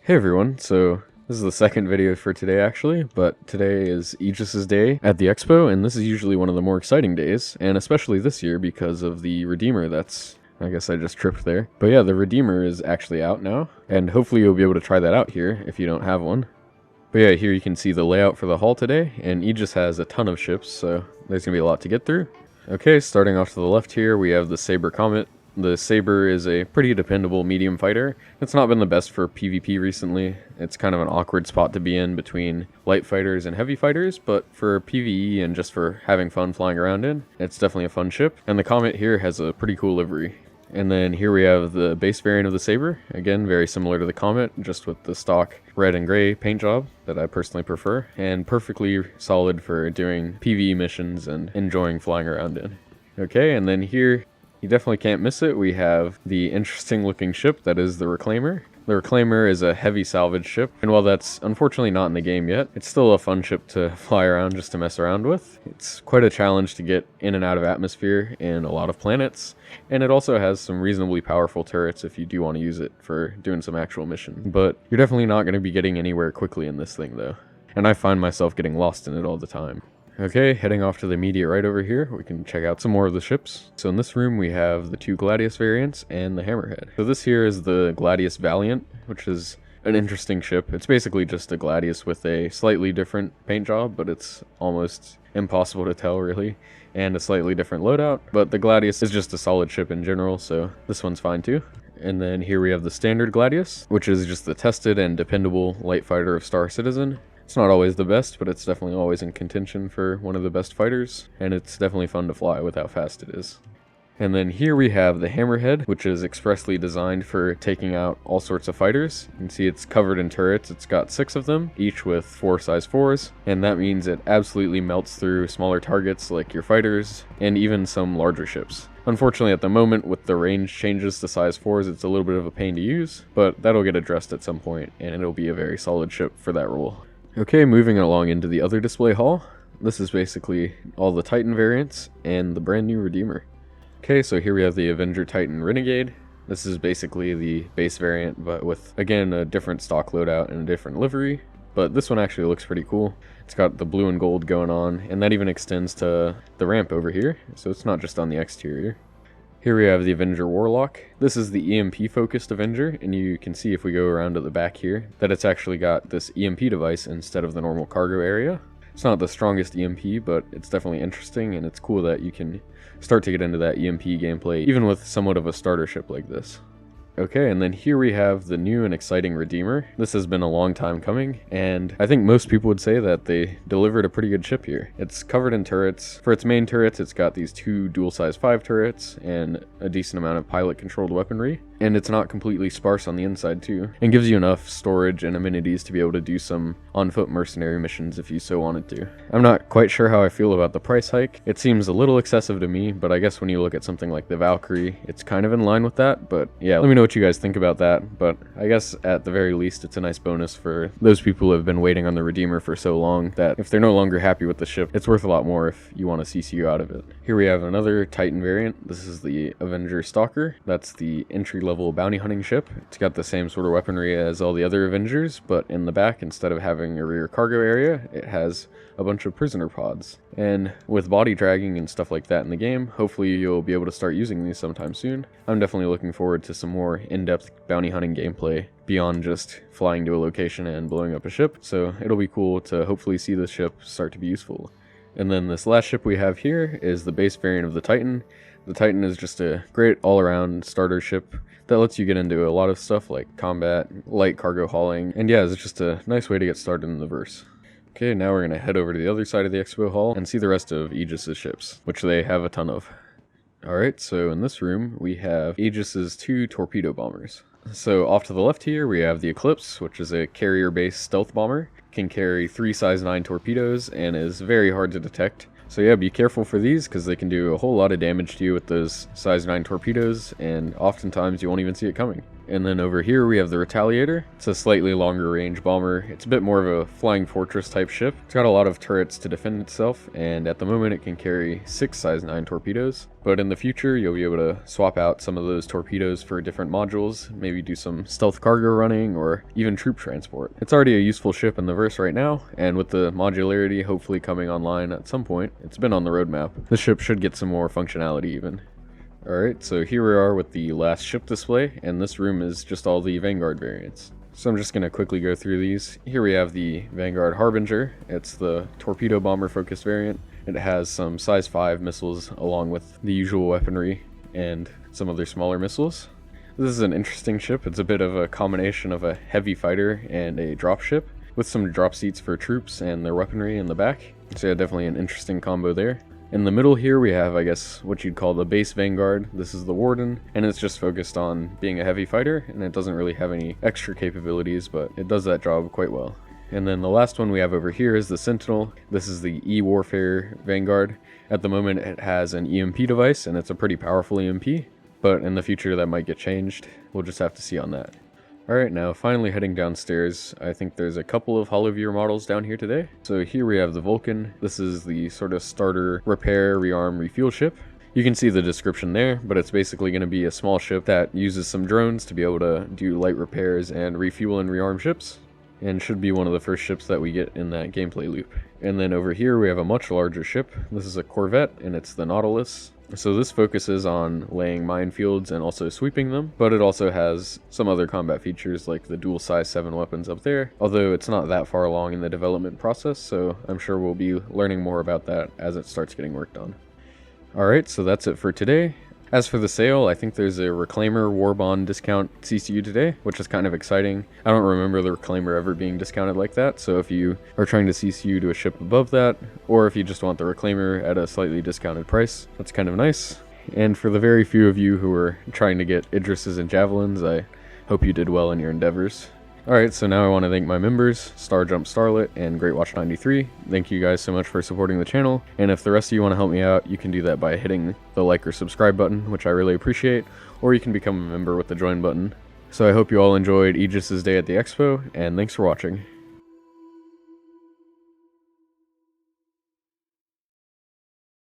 Hey everyone, so this is the second video for today actually, but today is Aegis's day at the Expo, and this is usually one of the more exciting days, and especially this year because of the Redeemer I guess I just tripped there. But yeah, the Redeemer is actually out now, and hopefully you'll be able to try that out here if you don't have one. But yeah, here you can see the layout for the hall today, and Aegis has a ton of ships, so there's gonna be a lot to get through. Okay, starting off to the left here, we have the Sabre Comet. The Sabre is a pretty dependable medium fighter. It's not been the best for PvP recently. It's kind of an awkward spot to be in between light fighters and heavy fighters, but for PvE and just for having fun flying around in, it's definitely a fun ship. And the Comet here has a pretty cool livery. And then here we have the base variant of the Sabre, again very similar to the Comet, just with the stock red and gray paint job that I personally prefer, and perfectly solid for doing PvE missions and enjoying flying around in. Okay, and then here, you definitely can't miss it, we have the interesting looking ship that is the Reclaimer. The Reclaimer is a heavy salvage ship, and while that's unfortunately not in the game yet, it's still a fun ship to fly around just to mess around with. It's quite a challenge to get in and out of atmosphere in a lot of planets, and it also has some reasonably powerful turrets if you do want to use it for doing some actual mission. But you're definitely not going to be getting anywhere quickly in this thing though, and I find myself getting lost in it all the time. Okay, heading off to the immediate right over here, we can check out some more of the ships. So in this room we have the two Gladius variants and the Hammerhead. So this here is the Gladius Valiant, which is an interesting ship. It's basically just a Gladius with a slightly different paint job, but it's almost impossible to tell really, and a slightly different loadout. But the Gladius is just a solid ship in general, so this one's fine too. And then here we have the standard Gladius, which is just the tested and dependable light fighter of Star Citizen. It's not always the best, but it's definitely always in contention for one of the best fighters, and it's definitely fun to fly with how fast it is. And then here we have the Hammerhead, which is expressly designed for taking out all sorts of fighters. You can see it's covered in turrets. It's got 6 of them, each with 4 size 4s, and that means it absolutely melts through smaller targets like your fighters, and even some larger ships. Unfortunately, at the moment, with the range changes to size 4s, it's a little bit of a pain to use, but that'll get addressed at some point, and it'll be a very solid ship for that role. Okay, moving along into the other display hall. This is basically all the Titan variants and the brand new Redeemer. Okay, so here we have the Avenger Titan Renegade. This is basically the base variant, but with, again, a different stock loadout and a different livery. But this one actually looks pretty cool. It's got the blue and gold going on, and that even extends to the ramp over here, so it's not just on the exterior. Here we have the Avenger Warlock. This is the EMP focused Avenger, and you can see if we go around to the back here that it's actually got this EMP device instead of the normal cargo area. It's not the strongest EMP, but it's definitely interesting, and it's cool that you can start to get into that EMP gameplay even with somewhat of a starter ship like this. Okay, and then here we have the new and exciting Redeemer. This has been a long time coming, and I think most people would say that they delivered a pretty good ship here. It's covered in turrets. For its main turrets, it's got these 2 dual-size 5 turrets and a decent amount of pilot-controlled weaponry. And it's not completely sparse on the inside too, and gives you enough storage and amenities to be able to do some on-foot mercenary missions if you so wanted to. I'm not quite sure how I feel about the price hike. It seems a little excessive to me, but I guess when you look at something like the Valkyrie, it's kind of in line with that. But yeah, let me know what you guys think about that. But I guess at the very least, it's a nice bonus for those people who have been waiting on the Redeemer for so long that if they're no longer happy with the ship, it's worth a lot more if you want to CCU out of it. Here we have another Titan variant. This is the Avenger Stalker. That's the entry-level bounty hunting ship. It's got the same sort of weaponry as all the other Avengers, but in the back, instead of having a rear cargo area, it has a bunch of prisoner pods. And with body dragging and stuff like that in the game, hopefully you'll be able to start using these sometime soon. I'm definitely looking forward to some more in-depth bounty hunting gameplay beyond just flying to a location and blowing up a ship, so it'll be cool to hopefully see this ship start to be useful. And then this last ship we have here is the base variant of the Titan. The Titan is just a great all-around starter ship that lets you get into a lot of stuff like combat, light cargo hauling, and yeah, it's just a nice way to get started in the verse. Okay, now we're going to head over to the other side of the Expo Hall and see the rest of Aegis's ships, which they have a ton of. Alright, so in this room we have Aegis's 2 torpedo bombers. So off to the left here we have the Eclipse, which is a carrier-based stealth bomber. Can carry 3 size 9 torpedoes and is very hard to detect. So yeah, be careful for these because they can do a whole lot of damage to you with those size 9 torpedoes, and oftentimes you won't even see it coming. And then over here we have the Retaliator. It's a slightly longer range bomber. It's a bit more of a flying fortress type ship. It's got a lot of turrets to defend itself, and at the moment it can carry 6 size 9 torpedoes. But in the future you'll be able to swap out some of those torpedoes for different modules, maybe do some stealth cargo running or even troop transport. It's already a useful ship in the verse right now, and with the modularity hopefully coming online at some point, it's been on the roadmap. This ship should get some more functionality even. Alright, so here we are with the last ship display, and this room is just all the Vanguard variants. So I'm just going to quickly go through these. Here we have the Vanguard Harbinger. It's the torpedo bomber focused variant. It has some size 5 missiles along with the usual weaponry and some other smaller missiles. This is an interesting ship. It's a bit of a combination of a heavy fighter and a drop ship, with some drop seats for troops and their weaponry in the back. So yeah, definitely an interesting combo there. In the middle here we have, I guess, what you'd call the base Vanguard. This is the Warden, and it's just focused on being a heavy fighter, and it doesn't really have any extra capabilities, but it does that job quite well. And then the last one we have over here is the Sentinel. This is the E-Warfare Vanguard. At the moment it has an EMP device, and it's a pretty powerful EMP, but in the future that might get changed. We'll just have to see on that. Alright, now finally heading downstairs. I think there's a couple of Holoviewer models down here today. So here we have the Vulcan. This is the sort of starter repair, rearm, refuel ship. You can see the description there, but it's basically going to be a small ship that uses some drones to be able to do light repairs and refuel and rearm ships, and should be one of the first ships that we get in that gameplay loop. And then over here we have a much larger ship. This is a corvette, and it's the Nautilus. So this focuses on laying minefields and also sweeping them, but it also has some other combat features like the dual size 7 weapons up there, although it's not that far along in the development process, so I'm sure we'll be learning more about that as it starts getting worked on. Alright, so that's it for today. As for the sale, I think there's a Reclaimer War Bond discount CCU today, which is kind of exciting. I don't remember the Reclaimer ever being discounted like that, so if you are trying to CCU to a ship above that, or if you just want the Reclaimer at a slightly discounted price, that's kind of nice. And for the very few of you who are trying to get Idrises and Javelins, I hope you did well in your endeavors. Alright, so now I want to thank my members, Starjump Starlet and GreatWatch93. Thank you guys so much for supporting the channel, and if the rest of you want to help me out, you can do that by hitting the like or subscribe button, which I really appreciate, or you can become a member with the join button. So I hope you all enjoyed Aegis' day at the Expo, and thanks for watching.